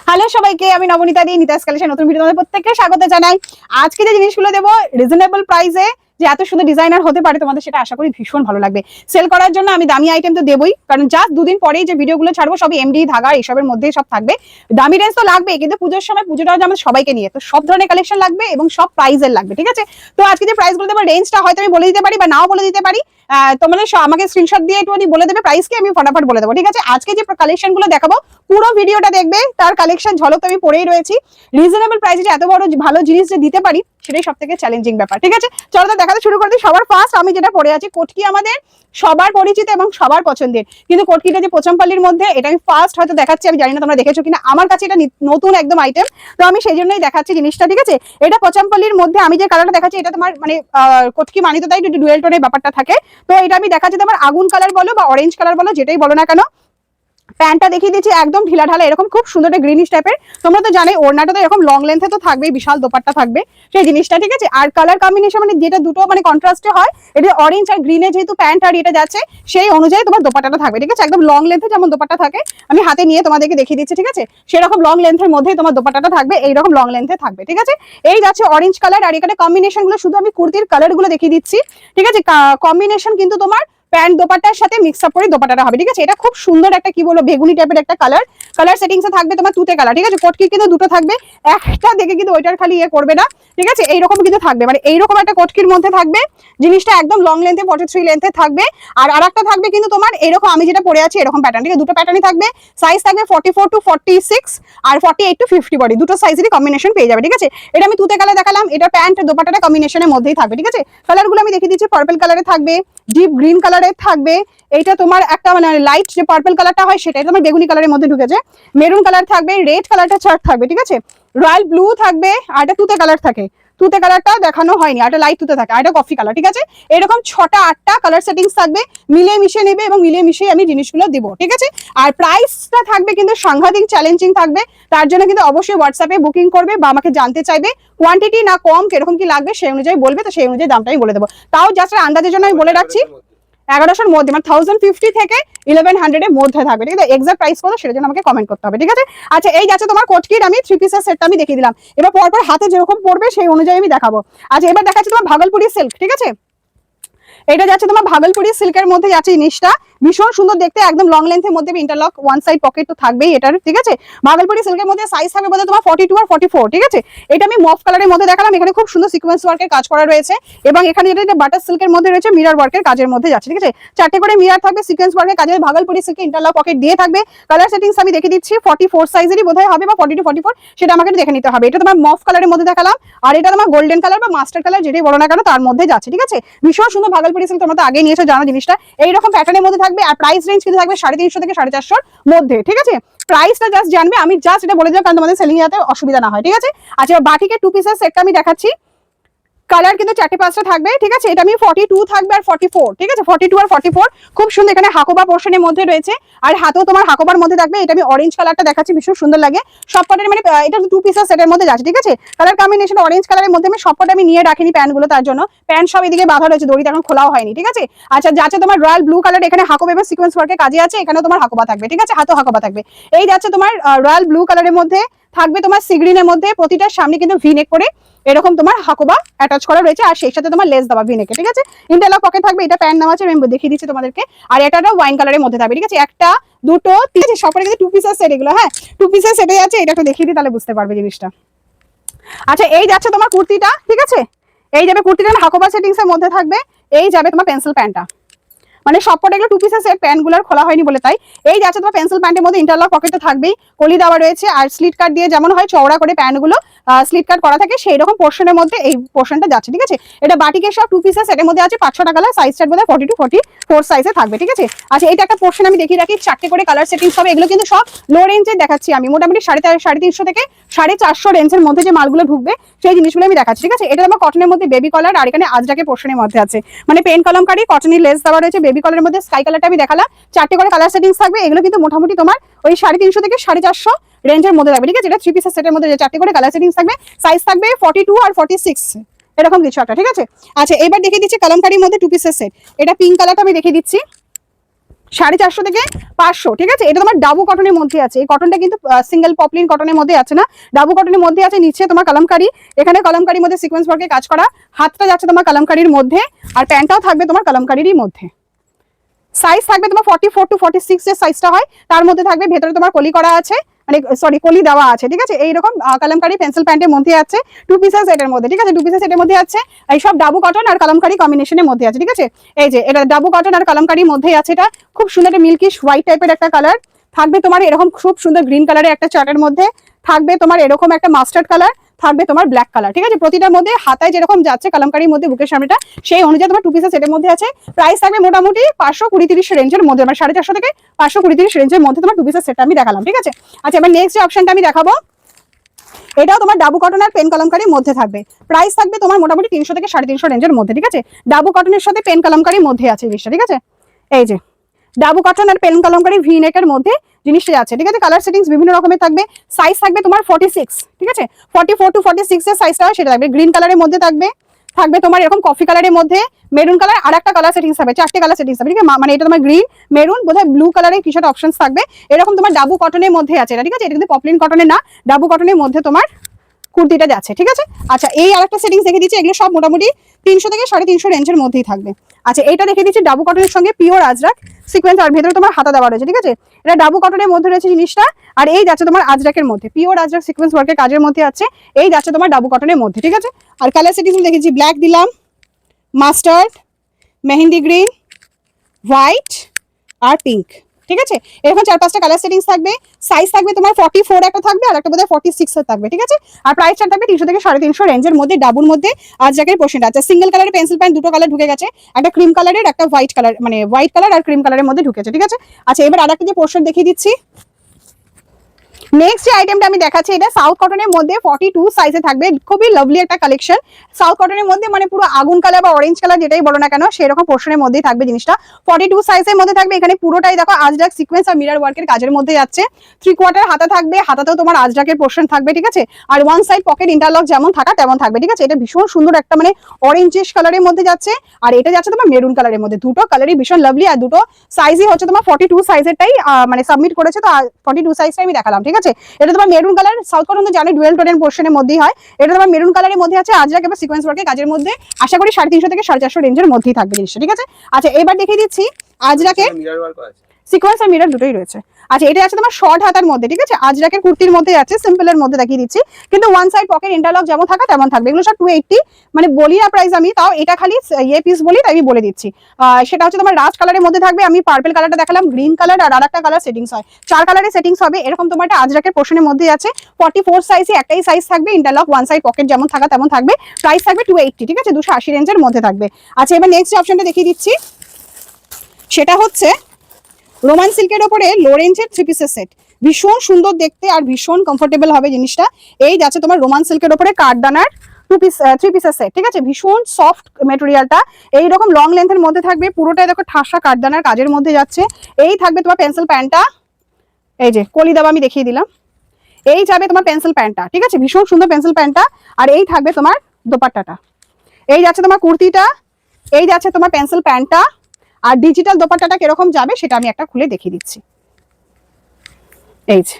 Hello সবাইকে, আমি নবনীতা দি নিতাস collection নতুন ভিডিও তোমাদের প্রত্যেককে স্বাগত জানাই। আজকে যে জিনিসগুলো দেবো রিজনেবল প্রাইসে, যে এত সুন্দর ডিজাইনার হতে পারে তোমাদের সেটা আশা করি ভীষণ ভালো লাগবে। সেল করার জন্য আমি দামি আইটেম তো দেবই, কারণ জাস্ট দুদিন পরেই যে ভিডিওগুলো ছাড়বো সবই এমডি ধাগা এইসবের মধ্যেই সব থাকবে। দামি রেঞ্জ তো লাগবে, কিন্তু পুজোর সময় পুজোটা আমাদের সবাইকে নিয়ে, তো সব ধরনের কালেকশন লাগবে এবং সব প্রাইসের লাগবে, ঠিক আছে? তো আজকে যে প্রাইসগুলো দেবো রেঞ্জটা হয়তো আমি বলে দিতে পারি বা নাও বলে দিতে পারি। তোমাদের আমাকে স্ক্রিনশট দিয়ে একটু বলে দেবে প্রাইসকে, আমি ফটাফট বলে দেবো, ঠিক আছে? আজকে যে কালেকশন গুলো দেখাবো পুরো ভিডিওটা দেখবে, তার কালেকশন ঝলক আমি পড়েই রয়েছি। রিজনেবল প্রাইসে যে এত বড় ভালো জিনিস যে দিতে পারি সেটাই সব থেকে চ্যালেঞ্জিং ব্যাপার, ঠিক আছে? চলো তো দেখাতে শুরু করে দিই। সবার ফার্স্ট আমি যেটা পরে আছি, কটকি আমাদের সবার পরিচিত এবং সবার পছন্দের, কিন্তু কটকিটা যে পোচামপাল্লির মধ্যে, এটা আমি ফার্স্ট হয়তো দেখাচ্ছি, আমি জানি না তোমরা দেখেছো কিনা। আমার কাছে এটা নতুন একদম আইটেম, তো আমি সেই জন্যই দেখাচ্ছি জিনিসটা, ঠিক আছে? এটা পোচামপাল্লির মধ্যে আমি যে কালারটা দেখাচ্ছি, এটা তোমার মানে কটকি মানিত তাই একটু ডুয়েল টোনের ব্যাপারটা থাকে। তো এটা আমি দেখাচ্ছি তোমার আগুন কালার বলো বা অরেঞ্জ কালার বলো, যেটাই বলো না কেন। প্যান্টটা দেখিয়ে দিচ্ছি একদম ঢিলা ঢালা, এরকম খুব সুন্দর একটা গ্রিনিশ টাইপের। তোমরা তো জানোই ওড়নাটা তো এরকম লং লেন্থে তো থাকবে, বিশাল দোপাট্টা থাকবে সেই জিনিসটা, ঠিক আছে? আর কালার কম্বিনেশন মানে যেটা দুটো মানে কন্ট্রাস্টে হয়, এটা অরেঞ্জ আর গ্রিনে যেহেতু প্যান্ট আর এটা যাচ্ছে, সেই অনুযায়ী তোমার দোপাট্টাটা থাকবে, ঠিক আছে? একদম লং লেন্থে যেমন দোপাট্টা থাকে, আমি হাতে নিয়ে তোমাদেরকে দেখিয়ে দিচ্ছি, ঠিক আছে? সেরকম লং লেন্থের মধ্যেই তোমার দোপাট্টাটা থাকবে, এইরকম লং লেন্থে থাকবে, ঠিক আছে? এই যাচ্ছে অরেঞ্জ কালার, আর এখানে কম্বিনেশন গুলো শুধু আমি কুর্তির কালার গুলো দেখিয়ে দিচ্ছি, ঠিক আছে? কম্বিনেশন কিন্তু তোমার প্যান্ট দোপাট্টার সাথে মিক্স আপ করে দোপাট্টাটা হবে, ঠিক আছে? এটা খুব সুন্দর একটা কি বলবো বেগুনি টাইপের একটা কালার সেটিংস এ থাকবে তোমার তুতে কালার, ঠিক আছে? কটকি কিন্তু দুটো থাকবে, একটা দেখে কিন্তু ওইটার খালি করবে না, ঠিক আছে? এইরকম কিন্তু থাকবে, মানে এইরকম একটা কটকির মধ্যে থাকবে জিনিসটা, একদম লং লেন্থে 43 লেন্থে থাকবে। আর আরেকটা থাকবে কিন্তু তোমার এরকম আমি যেটা পরে আছি এরকম প্যাটার্ন, ঠিক আছে? দুটো প্যাটার্নই থাকবে, সাইজ থাকবে 44 to 46 আর 48 to 50 বডি, দুটো সাইজেরই কম্বিনেশন পেয়ে যাবে, ঠিক আছে? এটা আমি তুতে কালার দেখালাম, এটা প্যান্ট দোপাট্টাটা কম্বিনেশনের মধ্যেই থাকবে, ঠিক আছে? কালারগুলো আমি দেখিয়ে দিচ্ছি, পার্পল কালারে থাকবে, ডিপ গ্রিন কালারে থাকবে, এইটা তোমার একটা মানে লাইট যে পার্পল কালারটা হয় সেটা তোমার বেগুনি কালারের মধ্যে ঢুকেছে, মেরুন কালার থাকবে, রেড কালারটা চার্ট থাকবে, ঠিক আছে? রয়্যাল ব্লু থাকবে, আর একটা তুতে কালার থাকে, তুতে কালারটা দেখানো হয়নি, আর একটা লাইট তুতে থাকে, আর একটা কফি কালার, ঠিক আছে? এরকম 6টা 8টা কালার সেটিংস থাকবে, মিলিয়ে মিশিয়ে নেবে এবং মিলিয়ে মিশিয়ে আমি জিনিসগুলো দিব, ঠিক আছে? আর প্রাইসটা থাকবে কিন্তু সাংঘাতিক চ্যালেঞ্জিং থাকবে, তার জন্য কিন্তু অবশ্যই হোয়াটসঅ্যাপে বুকিং করবে বা আমাকে জানতে চাইবে কোয়ান্টিটি না কম কিরকম কি লাগবে সেই অনুযায়ী বলবে, তো সেই অনুযায়ী দামটা আমি বলে দেবো। তাও জাস্ট আন্দাজের জন্য আমি বলে রাখছি 1100-র মধ্যে, মানে 1050 থেকে 1100 এর মধ্যে থাকবে, ঠিক আছে? এক্সাক্ট প্রাইস কত সেটার জন্য আমাকে কমেন্ট করতে হবে, ঠিক আছে? আচ্ছা, এই যাচ্ছে তোমার কটকির আমি 3 পিসের সেটটা আমি দেখিয়ে দিলাম, এবার পরপর হাতে যেরকম পড়বে সেই অনুযায়ী আমি দেখাবো। আচ্ছা, এবার দেখাচ্ছি তোমার ভাগলপুরি সিল্ক, ঠিক আছে? এটা যাচ্ছে তোমার ভাগলপুরি সিল্কের মধ্যে যাচ্ছে জিনিসটা, ভীষণ সুন্দর দেখতে, একদম লং লেন্থের মধ্যে ইন্টারলক ওয়ান সাইড পকেট তো থাকবেই এটার, ঠিক আছে? ভাগলপুরি সিল্কের মধ্যে সাইজ থাকবে বলতে তোমার 42 আর 44, ঠিক আছে? এটা আমি মফ কালারের মধ্যে দেখালাম, এখানে খুব সুন্দর সিকোয়েন্স ওয়ার্কের কাজ করা রয়েছে, এবং এখানে যেটা বাটার সিল্কের মধ্যে রয়েছে মিরর ওয়ার্কের কাজের মধ্যে যাচ্ছে, ঠিক আছে? 4টে করে মিরর থাকবে, সিকোয়েন্স ওয়ার্কের কাজে ভাগলপুরি সিল্কে ইন্টারলক পকেট দিয়ে থাকবে। কালার সেটিংস আমি দেখে দিচ্ছি, 44 সাইজেরই বোধহয় হবে বা 42 44, সেটা আমাকে দেখে নিতে হবে। এটা তোমার মফ কালারের মধ্যে দেখালাম, আর এটা তোমার গোল্ডেন কালার বা মাস্টার কালার যেটাই বলো না কেন তার মধ্যে যাচ্ছে, ঠিক আছে? ভীষণ সুন্দর ভাগলপুরি সিল্ক, তোমরা তো আগে নিয়েছো জানো জিনিসটা, এইরকম প্যাটার্নের মধ্যে থাকবে, আর প্রাইস রেঞ্জ কিন্তু থাকবে 350 থেকে 450 মধ্যে, ঠিক আছে? প্রাইসটা জাস্ট জানবে, আমি জাস্ট এটা বলে দিলাম কারণ তোমাদের সেলিং যাতে অসুবিধা না হয়, ঠিক আছে? আচ্ছা, বাটিকে 2 পিসের সেটটা আমি দেখাচ্ছি, কালার কিন্তু 4টে 5টা থাকবে, ঠিক আছে? এটা আমি 42 থাকবে আর 44, ঠিক আছে? 42 আর 44 খুব সুন্দর, এখানে হাকোবা পোর্শনের মধ্যে রয়েছে, আর হাতেও তোমার হাকোবার মধ্যে থাকবে। এটা আমি অরেঞ্জ কালারটা দেখাচ্ছি, ভীষণ সুন্দর লাগে সবকটার, মানে এটা 2 পিসের সেটের মধ্যে যাচ্ছে, ঠিক আছে? কালার কম্বিনেশন অরেঞ্জ কালারের মধ্যে, আমি সবকটা আমি নিয়ে রাখিনি প্যান্টগুলো, তার জন্য প্যান্ট সব এদিকে বাঁধা রয়েছে, দড়িটা এখন খোলাও হয়নি, ঠিক আছে? আচ্ছা, যাচ্ছে তোমার রয়্যাল ব্লু কালার, এখানে হাকোবা এবং সিকোয়েন্স ওয়ার্কের কাজে আছে, এখানেও তোমার হাকোবা থাকবে, ঠিক আছে? হাতেও হাকোবা থাকবে। এই যাচ্ছে তোমার রয়্যাল ব্লু কালারের মধ্যে থাকবে তোমার সিগ্রিনের মধ্যে, প্রতিটার সামনে কিন্তু ভি নেক করে এরকম তোমার হাকোবা অ্যাটাচ করা রয়েছে, আর সেই সাথে তোমার লেস দেওয়া ভি নেকে, ঠিক আছে? ইন্টারলক পকেট থাকবে, এটা প্যান্ট নেওয়া আছে, আমি দেখিয়ে দিচ্ছি তোমাদেরকে। আর এটা ওয়াইন কালারের মধ্যে থাকবে, ঠিক আছে? একটা দুটো তিন, সবকটা কিন্তু 2 পিসের সেট এগুলো, হ্যাঁ 2 পিসের সেটে আছে, এটা একটু দেখিয়ে দিই তাহলে বুঝতে পারবে জিনিসটা। আচ্ছা, এই যাচ্ছে তোমার কুর্তিটা, ঠিক আছে? এই যাবে কুর্তিটা হাকোবা সেটিংস এর মধ্যে থাকবে, এই যাবে তোমার পেন্সিল প্যান্টটা, মানে সবকটা এগুলো 2 পিসের সেট, প্যান্টগুলোর খোলা হয়নি বলে তাই। এই যাচ্ছে তোমার পেন্সিল প্যান্টের মধ্যে ইন্টারলক পকেট তো থাকবেই, কলি দেওয়া রয়েছে, আর স্লিট কাট দিয়ে যেমন হয় চওড়া করে প্যান্টগুলো স্লিট কাট করা থাকে, সেই রকম পোর্শনের মধ্যে এই পোর্শনটা যাচ্ছে, ঠিক আছে? এটা বাটিকের সব 2 পিসের সেটের মধ্যে আছে, 5-6টা কালার, সাইজ সেট বোধহয় 42 44 সাইজে থাকবে, ঠিক আছে? আচ্ছা, এটা একটা পোর্শন আমি দেখিয়ে রাখি, 4টে করে কালার সেটিংস হবে, এগুলো কিন্তু সব লো রেঞ্জে দেখাচ্ছি আমি, মোটামুটি 350 থেকে 450 রেঞ্জের মধ্যে যে মালগুলো ঢুকবে সেই জিনিসগুলো আমি দেখাচ্ছি, ঠিক আছে? এটা আমার কটনের মধ্যে বেবি কলার, আর এখানে আজরাকের পোর্শনের মধ্যে আছে, মানে পেন কলমকারী কটনের লেস দেওয়া রয়েছে, বেবি কলারের মধ্যে স্কাই কালারটা আমি দেখালাম, 4টে করে কালার সেটিংস থাকবে, এগুলো কিন্তু মোটামুটি তোমার ওই 350 থেকে 450 রেঞ্জের মধ্যে থাকবে, ঠিক আছে? এটা 3 পিসের সেটের মধ্যে যে 4টে করে কালার সেটিংস থাকবে, সাইজ থাকবে 42 আর 46 এরকম কিছু একটা, ঠিক আছে? আচ্ছা, এবার দেখিয়ে দিচ্ছি কলমকারীর মধ্যে 2 পিসের সেট, এটা পিঙ্ক কালারটা আমি দেখিয়ে দিচ্ছি, 450 থেকে 500, ঠিক আছে। এটা তোমার ডাবু কটনের মধ্যে আছে, এই কটনটা কিন্তু সিঙ্গেল পপলিন কটনের মধ্যে আছে না, ডাবু কটনের মধ্যে আছে। নিচে তোমার কলমকারি, এখানে কলমকারির মধ্যে সিকোয়েন্স ওয়ার্কে কাজ করা, হাতটা যাচ্ছে তোমার কলমকারির মধ্যে, আর প্যান্টটাও থাকবে তোমার কলমকারিরই মধ্যে। সাইজ থাকবে তোমার 44 to 46 এর সাইজটা হয়, তার মধ্যে থাকবে ভেতরে তোমার কলি করা আছে, মানে সরি কলি দেওয়া আছে, ঠিক আছে। এইরকম কলমকারি পেন্সিল প্যান্টের মধ্যে আছে, 2 পিসের সেটের মধ্যে, ঠিক আছে। 2 পিসের সেটের মধ্যে আছে, এই সব ডাবু কটন আর কলমকারি কম্বিনেশনের মধ্যে আছে, ঠিক আছে। এই যে এটা ডাবু কটন আর কলমকারির মধ্যেই আছে, এটা খুব সুন্দর একটা মিল্কিশ হোয়াইট টাইপের একটা কালার থাকবে তোমার, এরকম খুব সুন্দর গ্রিন কালারের একটা চার্টের মধ্যে থাকবে তোমার, এরকম একটা মাস্টার্ড কালার থাকবে তোমার, ব্ল্যাক কালার, ঠিক আছে। প্রতিটার মধ্যে হাতায় যেরকম যাচ্ছে কলমকারির মধ্যে বুকের সামনেটা, সেই অনুযায়ী তোমার 2 পিসের সেটের মধ্যে আছে। প্রাইস থাকবে মোটামুটি 520-30 রেঞ্জের মধ্যে, মানে 450 থেকে 520-30 রেঞ্জের মধ্যে তোমার 2 পিসের সেটটা আমি দেখালাম, ঠিক আছে। আচ্ছা, এবার নেক্সট যে অপশনটা আমি দেখাবো, এটাও তোমার ডাবু কটন আর পেন কলমকারির মধ্যে থাকবে। প্রাইস থাকবে তোমার মোটামুটি 300 থেকে 350 রেঞ্জের মধ্যে, ঠিক আছে। ডাবু কটনের সাথে পেন কলমকারির মধ্যে আছে জিনিসটা, ঠিক আছে। এই যে ডাবু কটন আর পেন কলমকারি ভি নেকের মধ্যে জিনিসটা আছে, ঠিক আছে। কালার সেটিংস বিভিন্ন রকমের থাকবে, সাইজ থাকবে তোমার 46, ঠিক আছে। 44 to 46 এর সাইজটা সেটা থাকবে, গ্রিন কালারের মধ্যে থাকবে, থাকবে তোমার এরকম কফি কালারের মধ্যে, মেরুন কালার, আর একটা কালার সেটিংস হবে, 4টে কালার সেটিংস হবে, ঠিক আছে। মানে এটা তোমার গ্রিন, মেরুন, বোধহয় ব্লু কালারের কিছু একটা অপশনস থাকবে, এরকম তোমার ডাবু কটনের মধ্যে আছে এটা, ঠিক আছে। এটা কিন্তু পপলিন কটনের না, ডাবু কটনের মধ্যে তোমার কুর্তিটা যাচ্ছে, ঠিক আছে। আচ্ছা, এই আরেকটা সেটিংস দেখে দিচ্ছি, এগুলো সব মোটামুটি 300 থেকে 350 রেঞ্জের মধ্যেই থাকবে। আচ্ছা, এটা দেখে দিচ্ছি ডাবু কটনের সঙ্গে পিওর আজরাক সিকোয়েন্স, আর ভেতরে তোমার হাতা দেওয়া রয়েছে, ঠিক আছে। এটা ডাবু কটনের মধ্যে রয়েছে জিনিসটা, আর এই যাচ্ছে তোমার আজরাকের মধ্যে, পিওর আজরাক সিকোয়েন্স ওয়ার্কের কাজের মধ্যে আছে, এই যাচ্ছে তোমার ডাবু কটনের মধ্যে, ঠিক আছে। আর কালার সেটিংস দেখেছি, ব্ল্যাক দিলাম, মাস্টার্ড, মেহেন্দি গ্রিন, হোয়াইট আর পিঙ্ক, ঠিক আছে। এরকম 4-5টা কালার সেটিংস থাকবে, সাইজ থাকবে তোমার 44 একটা থাকবে, আর একটা বোধহয় 46 এর থাকবে, ঠিক আছে। আর প্রাইস চার্ট থাকবে 300 থেকে 350 রেঞ্জের মধ্যে, ডাবুর মধ্যে আজরাকের পোর্শনটা আছে। সিঙ্গেল কালারের পেন্সিল প্যান্ট দুটো কালার ঢুকে গেছে, একটা ক্রিম কালারের, একটা হোয়াইট কালার, মানে হোয়াইট কালার আর ক্রিম কালারের মধ্যে ঢুকেছে, ঠিক আছে। আচ্ছা, এবার আরেকটা যে পোর্শন দেখিয়ে দিচ্ছি, নেক্সট যে আইটেমটা আমি দেখাচ্ছি, এটা সাউথ কটনের মধ্যে 42 সাইজে থাকবে, খুবই লাভলি একটা কালেকশন। সাউথ কটনের মধ্যে মানে পুরো আগুন কালার বা অরেঞ্জ কালার যেটাই বলো না কেন, সেরকম পোর্শনের মধ্যেই থাকবে জিনিসটা, 42 সাইজের মধ্যে থাকবে। এখানে পুরোটাই দেখো আজরাক সিকোয়েন্স আর মিরর ওয়ার্কের কাজের মধ্যে যাচ্ছে, 3/4 হাতা থাকবে, হাতাতেও তোমার আজরাকের পোর্শন থাকবে, ঠিক আছে। আর ওয়ান সাইড পকেট ইন্টারলক যেমন থাকা তেমন থাকবে, ঠিক আছে। এটা ভীষণ সুন্দর একটা মানে অরেঞ্জিশ কালারের মধ্যে যাচ্ছে, আর এটা যাচ্ছে তোমার মেরুন কালারের মধ্যে, দুটো কালারই ভীষণ লাভলি, আর দুটো সাইজই হচ্ছে তোমার 42 সাইজেরটাই মানে সাবমিট করেছে, তো 42 সাইজটাই আমি দেখালাম, ঠিক আছে। এটা তোমার মেরুন কালার, সাউথ কটন তো জানি ডুয়েল টোনের পোর্শনের মধ্যেই হয়, এটা তোমার মেরুন কালারের মধ্যে আছে, আজরাক এবং সিকোয়েন্স ওয়ার্কের কাজের মধ্যে, আশা করি 350 থেকে 450 রেঞ্জের মধ্যেই থাকবে জিনিসটা, ঠিক আছে। আচ্ছা, এবার দেখিয়ে দিচ্ছি আজরাকের সিকোয়েন্স আর মিরর দুটোই রয়েছে। আচ্ছা, এটা আছে তোমার শর্ট হাতার মধ্যে, ঠিক আছে, আজরাকের কুর্তির মধ্যে আছে, সিম্পলের মধ্যে দেখিয়ে দিচ্ছি, কিন্তু ওয়ান সাইড পকেট ইন্টারলক যেমন থাকা তেমন থাকবে। এগুলো সব 280, মানে বলি না প্রাইস আমি, তাও এটা খালি ইয়ে পিস বলি তাই আমি বলে দিচ্ছি। সেটা হচ্ছে তোমার রাস্ট কালারের মধ্যে থাকবে, আমি পার্পল কালারটা দেখালাম, গ্রিন কালার আর আরেকটা কালার সেটিংস হয়, 4 কালারের সেটিংস হবে। এরকম তোমার একটা আজরাকের পোর্শনের মধ্যে আছে, 44 সাইজে একটাই সাইজ থাকবে, ইন্টারলক ওয়ান সাইড পকেট যেমন থাকা তেমন থাকবে। প্রাইস থাকবে 280, ঠিক আছে, 280 রেঞ্জের মধ্যে থাকবে। আচ্ছা, এবার নেক্সট অপশনটা দেখিয়ে দিচ্ছি, সেটা হচ্ছে রোমান সিল্কের ওপরে লো রেঞ্জের 3 পিসের সেট, ভীষণ সুন্দর দেখতে আর ভীষণ কমফোর্টেবল হবে জিনিসটা। এই যাচ্ছে তোমার রোমান সিল্কের ওপরে কাঠদানার 3 পিসের সেট, ঠিক আছে। ভীষণ সফট মেটেরিয়ালটা, এইরকম লং লেন্থের মধ্যে থাকবে, পুরোটাই দেখো ঠাসা কাঠদানার কাজের মধ্যে যাচ্ছে। এই থাকবে তোমার পেন্সিল প্যান্টটা, এই যে কলি দেওয়া আমি দেখিয়ে দিলাম, এই যাবে তোমার পেন্সিল প্যান্টটা, ঠিক আছে, ভীষণ সুন্দর পেন্সিল প্যান্টটা। আর এই থাকবে তোমার দোপাট্টাটা, এই যাচ্ছে তোমার কুর্তিটা, এই যাচ্ছে তোমার পেন্সিল প্যান্টটা, আর ডিজিটাল দোপাট্টাটা কিরকম যাবে সেটা আমি একটা খুলে দেখিয়ে দিচ্ছি। এই যে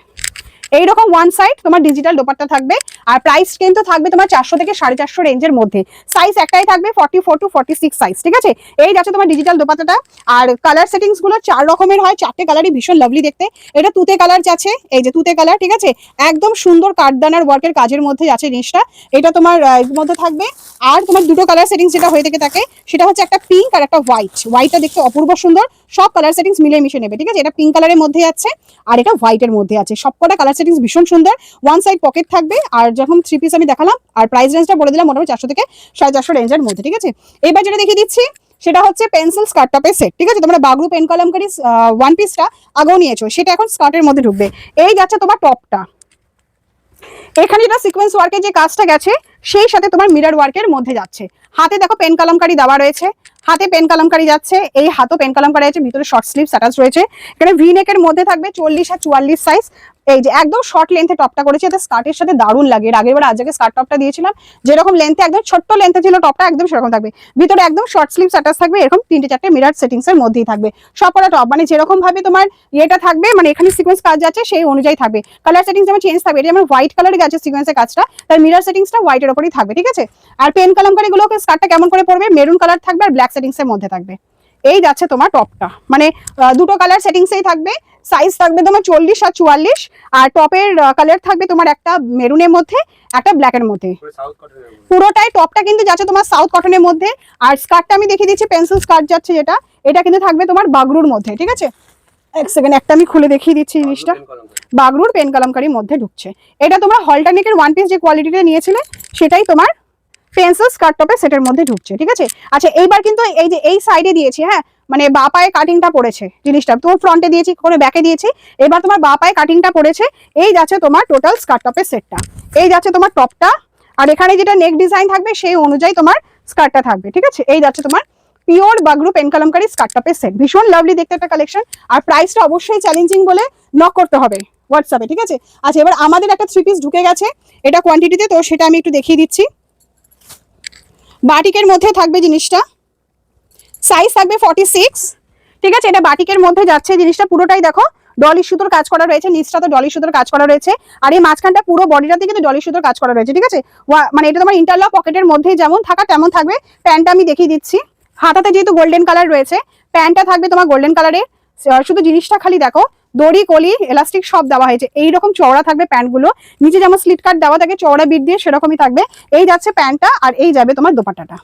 এইরকম ওয়ান সাইড তোমার ডিজিটাল দোপাট্টা থাকবে, আর প্রাইস কিন্তু থাকবে তোমার 400 থেকে 450 রেঞ্জের মধ্যে। সাইজ একটাই থাকবে, 44 to 46 সাইজ, ঠিক আছে। এই যাচ্ছে তোমার ডিজিটাল দোপাট্টাটা, আর কালার সেটিংস গুলো 4 রকমের হয়, 4টে কালারই ভীষণ লাভলি দেখতে। এটা তুতে কালার যাচ্ছে, এই যে তুতে কালার, ঠিক আছে, একদম সুন্দর কাঠদানার ওয়ার্কের কাজের মধ্যে যাচ্ছে জিনিসটা। এটা তোমার এর মধ্যে থাকবে, আর তোমার দুটো কালার সেটিংস যেটা হয়ে থেকে থাকে, সেটা হচ্ছে একটা পিঙ্ক আর একটা হোয়াইট। হোয়াইটটা দেখতে অপূর্ব সুন্দর, সব কালার সেটিংস মিলে মিশে নেবে, ঠিক আছে। এটা পিঙ্ক কালারের মধ্যে আছে, আর এটা হোয়াইটের মধ্যে আছে, সবকটা কালার সেটিংস ভীষণ সুন্দর। ওয়ান সাইড পকেট থাকবে, আর যখন 3 পিস আমি দেখালাম, আর প্রাইস রেঞ্জটা বলে দিলাম মোটামুটি 400 থেকে 450 রেঞ্জের মধ্যে, ঠিক আছে। এবার যেটা দেখিয়ে দিচ্ছি, সেটা হচ্ছে পেন্সিল স্কার্ট টপের সেট, ঠিক আছে। তোমরা বাগরু পেন কলমকারি ওয়ান পিসটা আগেও নিয়েছো, সেটা এখন স্কার্টের মধ্যে ঢুকবে। এই যাচ্ছে তোমার টপটা, এখানে যেটা সিকোয়েন্স ওয়ার্কের যে কাজটা গেছে, সেই সাথে তোমার মিরর ওয়ার্কের মধ্যে যাচ্ছে। হাতে দেখো পেন কলমকারি দেওয়া রয়েছে, হাতে পেন কলমকারি যাচ্ছে, এই হাতও পেন কলমকারি আছে, ভিতরে শর্ট স্লিভস অ্যাটাচ রয়েছে। এখানে ভি নেকের মধ্যে থাকবে 40 আর 44 সাইজ, এই যে একদম শর্ট লেন্থে টপটা করেছি, এটা স্কার্টের সাথে দারুণ লাগে। এর আগের বার আজকে স্কার্ট টপটা দিয়েছিলাম, যেরকম লেন্থে একদম ছোট্ট লেন্থে ছিল টপটা, একদম সেরকম থাকবে। ভিতরে একদম শর্ট স্লিভস অ্যাটাচ থাকবে, এরকম 3টে 4টে মিরার সেটিংস এর মধ্যেই থাকবে সবকটা টপ। মানে যেরকম ভাবে তোমার এটা থাকবে, মানে এখানে সিকোয়েন্স কাজ যাচ্ছে সেই অনুযায়ী থাকবে। কালার সেটিংস যেমন চেঞ্জ থাকবে, এটা যেমন হোয়াইট কালারে গেছে সিকোয়েন্সের কাজটা, তার মিরার সেটিংসটা হোয়াইটের উপরই থাকবে, ঠিক আছে। আর পেন কালামকারী গুলোকে স্কার্টটা কেমন করে পড়বে, মেরুন কালার থাকবে আর ব্ল্যাক সেটিংস এর মধ্যে থাকবে। এই যাচ্ছে তোমার টপটা, মানে দুটো কালার সেটিংসেই থাকবে। সাইজ থাকবে তোমার 40 আর 44, আর টপের কালার থাকবে তোমার একটা মেরুনের মধ্যে, একটা ব্ল্যাকের মধ্যে। পুরোটাই টপটা কিন্তু যাচ্ছে তোমার সাউথ কটনের মধ্যে। আর স্কার্টটা আমি দেখিয়ে দিচ্ছি, পেন্সিল স্কার্ট যাচ্ছে যেটা, এটা কিন্তু থাকবে তোমার বাগরুর মধ্যে, ঠিক আছে। এক সেকেন্ড, একটা আমি খুলে দেখিয়ে দিচ্ছি জিনিসটা। বাগরুর পেন কালামকারীর মধ্যে ঢুকছে। এটা তোমার হলটারনেকের ওয়ান পিস যে কোয়ালিটিটা নিয়েছিলে সেটাই তোমার পেন্সিল স্কার্ট টপের সেটের মধ্যে ঢুকছে, ঠিক আছে। আচ্ছা এইবার কিন্তু এই যে এই সাইডে দিয়েছি, হ্যাঁ মানে বা পায়ে কাটিংটা পড়েছে জিনিসটা, তোমার ফ্রন্টে দিয়েছি করে ব্যাকে দিয়েছি, এবার তোমার বা পায়ে কাটিংটা পড়েছে। এই যাচ্ছে তোমার টোটাল স্কার্ট টপের সেটটা, এই যাচ্ছে তোমার টপটা, আর এখানে যেটা নেক ডিজাইন থাকবে সেই অনুযায়ী তোমার স্কার্টটা থাকবে, ঠিক আছে। এই যাচ্ছে তোমার পিওর বাগরু পেন কালামকারী স্কার্ট টপের সেট, ভীষণ লাভলি দেখতে একটা কালেকশন। আর প্রাইসটা অবশ্যই চ্যালেঞ্জিং বলে নক করতে হবে হোয়াটসঅ্যাপে, ঠিক আছে। আচ্ছা এবার আমাদের একটা 3 পিস ঢুকে গেছে এটা কোয়ান্টিটিতে, তো সেটা আমি একটু দেখিয়ে দিচ্ছি। বাটিকের মধ্যে থাকবে জিনিসটা, সাইজ থাকবে 46, ঠিক আছে। এটা বাটিকের মধ্যে যাচ্ছে জিনিসটা, পুরোটাই দেখো ডলি সুতোর কাজ করা রয়েছে, নিচটা তো ডলি সুতোর কাজ করা রয়েছে, আর এই মাঝখানটা পুরো বডিটাতে কিন্তু ডলি সুতোর কাজ করা রয়েছে, ঠিক আছে। মানে এটা তোমার ইন্টারলক পকেটের মধ্যেই যেমন থাকা তেমন থাকবে। প্যান্টটা আমি দেখিয়ে দিচ্ছি, হাতাতে যেহেতু গোল্ডেন কালার রয়েছে, প্যান্টটা থাকবে তোমার গোল্ডেন কালারের। শুধু জিনিসটা খালি দেখো দড়ি কলি এলাস্টিক সব দেওয়া হয়েছে, এইরকম চওড়া থাকবে প্যান্টগুলো, নিচে যেমন স্লিট কাট দেওয়া থাকে চওড়া বিট দিয়ে সেরকমই থাকবে। এই যাচ্ছে প্যান্টটা, আর এই যাবে তোমার দোপাট্টাটা।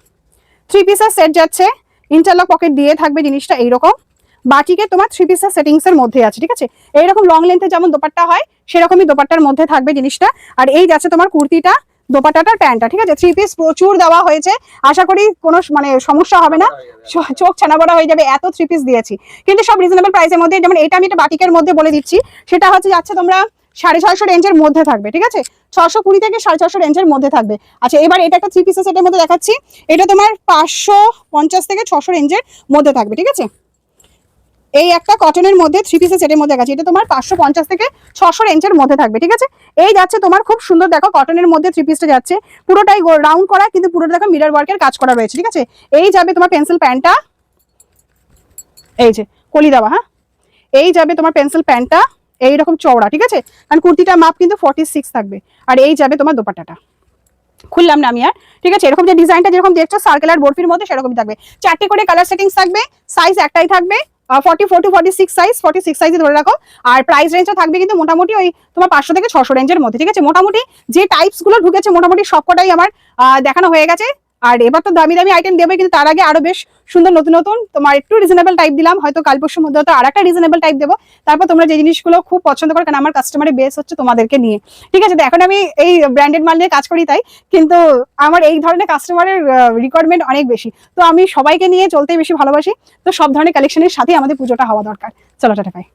3 পিসের সেট যাচ্ছে, ইন্টারলক পকেট দিয়ে থাকবে জিনিসটা এইরকম। বাটিকে তোমার 3 পিসের সেটিংস এর মধ্যে আছে, ঠিক আছে। এইরকম লং লেন্থে যেমন দোপাট্টা হয় সেরকমই দোপাট্টার মধ্যে থাকবে জিনিসটা। আর এই যাচ্ছে তোমার কুর্তিটা, দোপাট্টাটার প্যান্টটা, ঠিক আছে। 3 পিস প্রচুর দেওয়া হয়েছে, আশা করি কোনো মানে সমস্যা হবে না, চোখ ছানাবড়া হয়ে যাবে, এত 3 পিস দিয়েছি। কিন্তু সব রিজনেবল প্রাইসের মধ্যে, যেমন এটা আমি একটা বাটিকের মধ্যে বলে দিচ্ছি, সেটা হচ্ছে যাচ্ছে তোমরা 650 রেঞ্জের মধ্যে থাকবে, ঠিক আছে। 620 থেকে 650 রেঞ্জের মধ্যে থাকবে। আচ্ছা এবার এটা একটা 3 পিসের সেটের মধ্যে দেখাচ্ছি, এটা তোমার 550 থেকে 600 রেঞ্জের মধ্যে থাকবে, ঠিক আছে। এই একটা কটনের মধ্যে 3 পিসের সেটের মধ্যে আছে, এটা তোমার 550 থেকে 600 রেঞ্জের মধ্যে থাকবে, ঠিক আছে। এই যাচ্ছে তোমার খুব সুন্দর দেখো কটনের মধ্যে 3 পিসটা যাচ্ছে, পুরোটাই রাউন্ড করা, কিন্তু পুরোটা দেখো মিরর ওয়ার্কের কাজ করা রয়েছে, ঠিক আছে। এই যাবে তোমার পেন্সিল প্যান্টটা, এই যে কলি দেওয়া, হ্যাঁ এই যাবে তোমার পেন্সিল প্যান্টটা এইরকম চওড়া, ঠিক আছে। কারণ কুর্তিটার মাপ কিন্তু 46 থাকবে। আর এই যাবে তোমার দোপাট্টাটা, খুললাম না আমি আর, ঠিক আছে। এরকম যে ডিজাইনটা যেরকম দেখছো সার্কেলার বরফির মধ্যে সেরকমই থাকবে, 4টে করে কালার সেটিংস থাকবে, সাইজ একটাই থাকবে 44 to 46 সাইজ, 46 সাইজে ধরে রাখো। আর প্রাইস রেঞ্জটা থাকবে কিন্তু মোটামুটি ওই তোমার 500 থেকে 600 রেঞ্জের মধ্যে, ঠিক আছে। মোটামুটি যে টাইপস গুলো ঢুকেছে মোটামুটি সবকটাই আমার দেখানো হয়ে গেছে। আর এবার তো দামি দামি আইটেম দেবে, কিন্তু তার আগে আরো বেশ সুন্দর নতুন নতুন তোমার একটু রিজনেবল টাইপ দিলাম, হয়তো কাল পরশুর মধ্যে হয়তো আর একটা রিজনেবল টাইপ দেবো। তারপর তোমরা যে জিনিসগুলো খুব পছন্দ করো, কারণ আমার কাস্টমারের বেস হচ্ছে তোমাদেরকে নিয়ে, ঠিক আছে। তো এখন আমি এই ব্র্যান্ডেড মাল নিয়ে কাজ করি তাই, কিন্তু আমার এই ধরনের কাস্টমারের রিকোয়ারমেন্ট অনেক বেশি, তো আমি সবাইকে নিয়ে চলতেই বেশি ভালোবাসি। তো সব ধরনের কালেকশনের সাথে আমাদের পুজোটা হওয়া দরকার। চলো টাটা বাই।